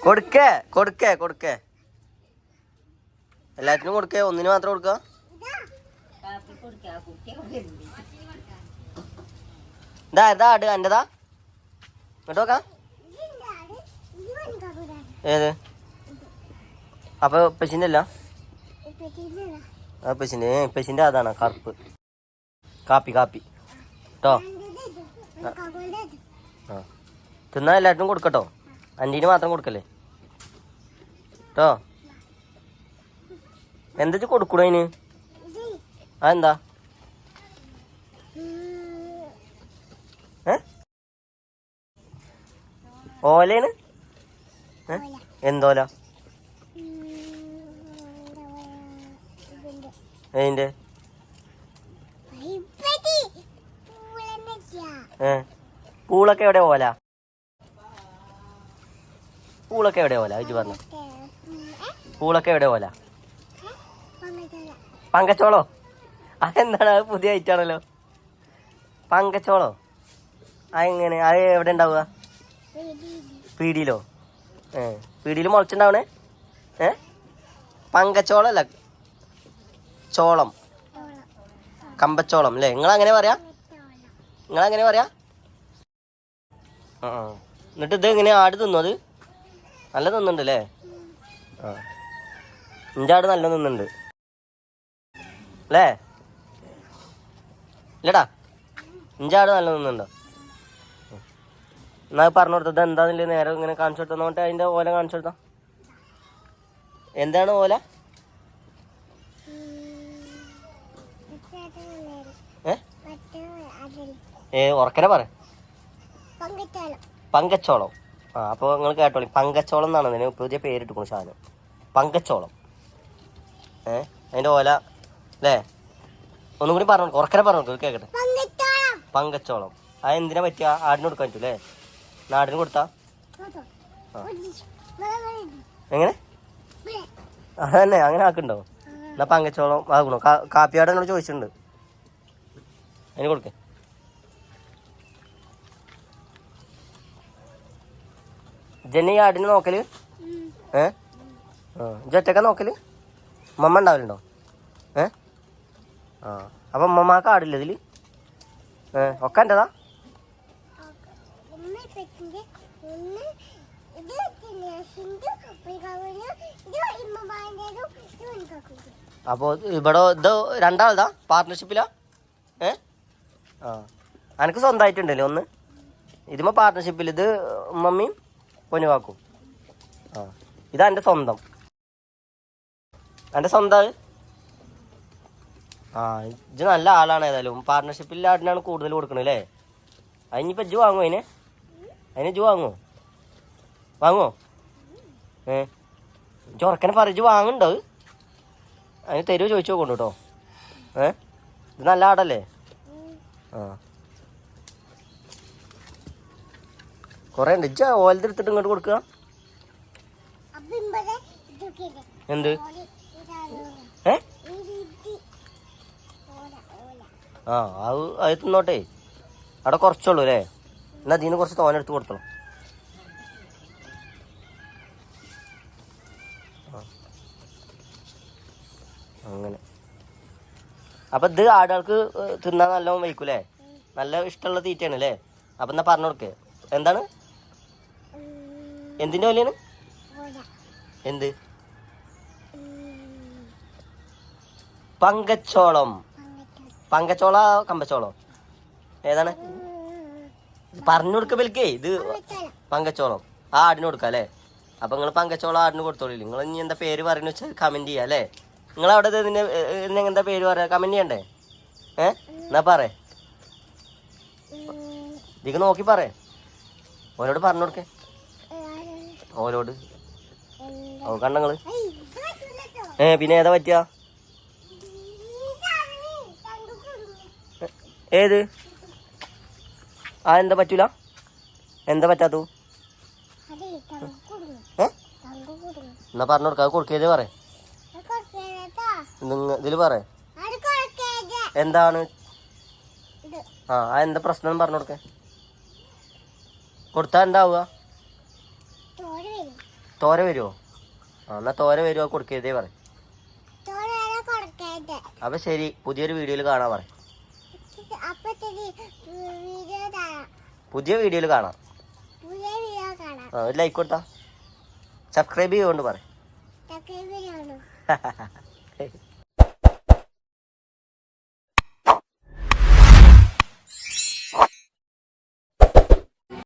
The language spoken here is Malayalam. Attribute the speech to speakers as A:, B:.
A: കൊടുക്കേ കൊടുക്കേ കൊടുക്കേ എല്ലാറ്റിനും കൊടുക്കേ ഒന്നിന് മാത്രം കൊടുക്ക ഇതാ ഇതാ ആട് എന്റെതാ ഇങ്ങോട്ട് നോക്കാം ഏത് അപ്പൊ പെശിന്റെ അല്ല പെശിന്റെ അതാണ് കറുപ്പ് കാപ്പി കാപ്പി കേട്ടോ ആ തിന്നാ എല്ലാറ്റിനും കൊടുക്കട്ടോ അൻ്റീന് മാത്രം കൊടുക്കല്ലേ കേട്ടോ എന്താ കൊടുക്കണോ അതിന് അതെന്താ ഓലയാണ് എന്തോല അതിന്റെ പൂളൊക്കെ എവിടെ ഓല പൂളൊക്കെ എവിടെ ഓല ഇജ്ജ് പറഞ്ഞു പൂളൊക്കെ എവിടെ ഓല പങ്കച്ചോളോ അതെന്താണ് അത് പുതിയ ഐറ്റാണല്ലോ പങ്കച്ചോളോ അതെങ്ങനെ അത് എവിടെ ഉണ്ടാവുക പീടിയിലോ പീടിയിൽ മുളച്ചുണ്ടാവണേ പങ്കച്ചോളം അല്ല ചോളം കമ്പച്ചോളം അല്ലേ നിങ്ങളങ്ങനെ പറയാ നിങ്ങളങ്ങനെ പറയാ ആ എന്നിട്ട് ഇത് എങ്ങനെ ആട് തിന്നു അത് നല്ല തിന്നുന്നുണ്ട് അല്ലേ ആ ഇഞ്ചാട് നല്ല തിന്നുന്നുണ്ട് അല്ലേ ഇല്ലടാ ഇഞ്ചാട് നല്ല തിന്നുന്നുണ്ടോ എന്നാ പറഞ്ഞു കൊടുത്തത് എന്താന്നില്ല നേരെ ഇങ്ങനെ കാണിച്ചു കൊടുത്തോണ്ട് അതിന്റെ ഓല കാണിച്ചു കൊടുത്താ എന്താണ് ഓല ഉറക്കനെ പറ പങ്കച്ചോളം ആ അപ്പൊ നിങ്ങൾ കേട്ടോളി പങ്കച്ചോളം എന്നാണ് ഇതിന് പുതിയ പേരിട്ടിരിക്കുന്നു സാധനം പങ്കച്ചോളം അതിന്റെ ഓല അല്ലേ ഒന്നും കൂടി പറഞ്ഞു ഉറക്കനെ പറഞ്ഞു കേക്കട്ടെ പങ്കച്ചോളം അത് എന്തിനാ പറ്റിയ ആടിന് കൊടുക്കാൻ പറ്റൂല്ലേ നാടിന് കൊടുത്താ എങ്ങനെ അതന്നെ അങ്ങനെ ആക്കുണ്ടോ എന്നാ പങ്കച്ചോളം ആകണോ കാപ്പിയാട് എന്നോട് ചോദിച്ചിട്ടുണ്ട് അതിന് കൊടുക്കേ ജെന്നി ആടിന് നോക്കല് ജൊറ്റക്ക നോക്കല് മമ്മ ഉണ്ടാവലുണ്ടോ ആ അപ്പൊ ഉമ്മമാക്ക് ആടില്ല ഇതില് ഒക്കെ എന്റെതാ അപ്പൊ ഇവിടെ ഇത് രണ്ടാളതാ പാർട്ട്ണർഷിപ്പിലാ ആ എനക്ക് സ്വന്തമായിട്ടുണ്ടല്ലേ ഒന്ന് ഇതിമ്മ പാർട്ട്ണർഷിപ്പിൽ ഇത് മമ്മിയും പൊന്നുവാക്കും ആ ഇതാ എൻ്റെ സ്വന്തം എൻ്റെ സ്വന്തം ആ ഇജ്ജ് നല്ല ആളാണ് ഏതായാലും പാർട്ട്ണർഷിപ്പിൽ ആടിനാണ് കൂടുതൽ കൊടുക്കണത് അല്ലേ അതിനിപ്പോൾ ഇജ്ജ് വാങ്ങുമോ അതിന് ഇജ്ജ് വാങ്ങുമോ ചൊറക്കനെ പറ ഇജ്ജ് വാങ്ങുന്നുണ്ടോ അതിന് തരുമോ ചോദിച്ചു നോക്കണ്ടു കേട്ടോ ഇത് നല്ല ആടല്ലേ ആ കൊറേ ഉണ്ട് ഇജ്ജ ഓലത്തെടുത്തിട്ട് ഇങ്ങോട്ട് കൊടുക്കുക എന്ത് ആ അത് തിന്നോട്ടെ അവിടെ കുറച്ചുള്ളൂ അല്ലേ എന്നാ അതിന് കുറച്ച് തോനെടുത്ത് കൊടുക്കണം അങ്ങനെ അപ്പൊ ഇത് ആടുകൾക്ക് തിന്നാൻ നല്ലോണം വയ്ക്കൂലേ നല്ല ഇഷ്ടമുള്ള തീറ്റയാണ് അല്ലേ അപ്പൊ എന്നാ പറഞ്ഞു കൊടുക്കേ എന്താണ് എന്തിന്റെ ഓലയാണ് എന്ത് പങ്കച്ചോളം പങ്കച്ചോള കമ്പച്ചോളോ ഏതാണ് പറഞ്ഞു കൊടുക്ക ബൽക്കേ ഇത് പങ്കച്ചോളം ആ ആടിന് കൊടുക്കാം അല്ലേ അപ്പൊ നിങ്ങൾ പങ്കച്ചോളം ആടിന് കൊടുത്തോളൂ നിങ്ങൾ ഇനി എന്താ പേര് പറയുന്ന വെച്ചാൽ കമന്റ് ചെയ്യാം അല്ലേ നിങ്ങളവിടെ ഇതിന് എന്താ പേര് പറയാ കമന്റ് ചെയ്യണ്ടേ എന്നാ പറ ഇതിക്ക് നോക്കി പറ ഓരോട് പറഞ്ഞു കൊടുക്കേ ഓരോട് ഓ കണ്ണങ്ങള് പിന്നെ ഏതാ പറ്റിയ ഏത് ആ എന്താ പറ്റൂല എന്താ പറ്റാത്തു എന്നാ പറഞ്ഞു കൊടുക്ക കൊടുക്കേത് പറ ഇതില് പറ എന്താണ് ആ എന്താ പ്രശ്നം പറഞ്ഞു കൊടുക്കേ കൊടുത്താ എന്താവുക തോര വരുമോ? ആ എന്നാ തോര വരുമോ കൊടുക്കരുതേ പറ. അപ്പൊ ശരി, പുതിയൊരു വീഡിയോയിൽ കാണാൻ പറ. പുതിയ വീഡിയോയിൽ കാണാം. ഒരു ലൈക്ക് കൊടുത്താ, സബ്സ്ക്രൈബ് ചെയ്യുകൊണ്ട് പറ.